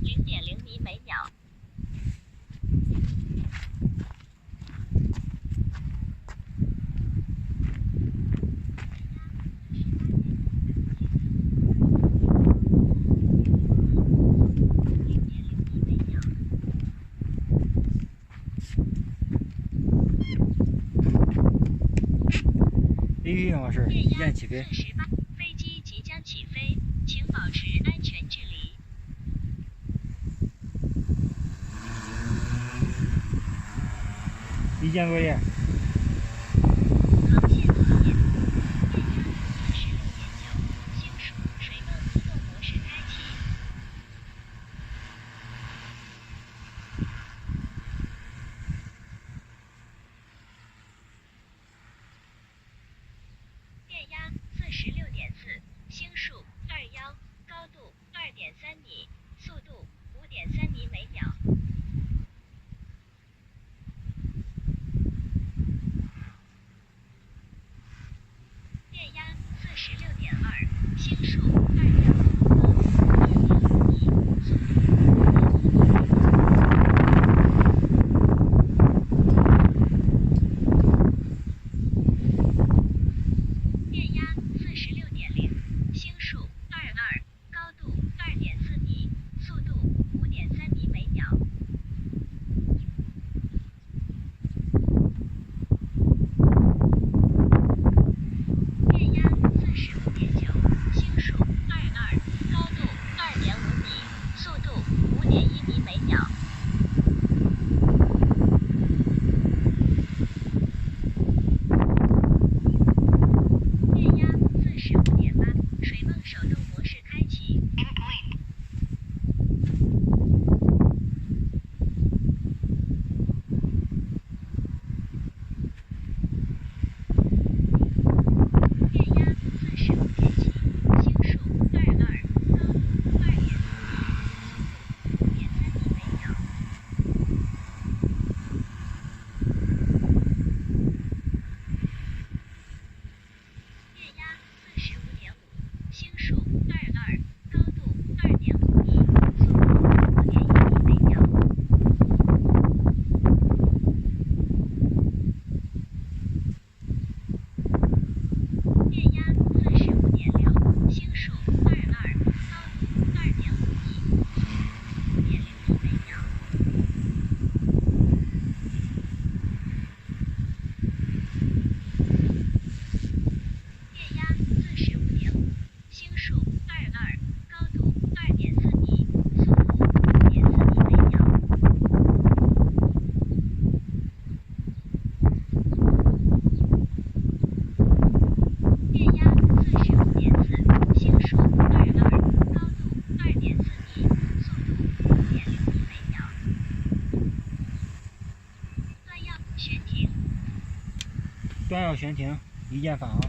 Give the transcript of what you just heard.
0.0米每秒。运行模式，一键起飞。飞机即将起飞，请保持安全距离。一键作业。航线作业。电压46.9，星数水泵自动模式开启。电压46.4，星数21，高度2.3米，速度5.3米每秒。电压46.2，星数21，高度2.5米，速度5.5米每秒。电压46.0，星数22，高度2.4米，速度5.3米每秒。电压45.9，星数22，高度2.5米，速度5.1米每秒。电压45.8，水泵手动模式开启。电压45.7，星数22，高度2.4米，速度5.3米每秒。电压45.5，星数22，高度2.5米，速度5.1米每秒。电压45.6，星数22，高度2.5米，速度5.0米每秒。电压45.5，星数22，高度2.4米，速度5.4米每秒。电压45.4，星数22，高度2.4米，速度5.0米每秒。断药悬停。断药悬停，一键返航。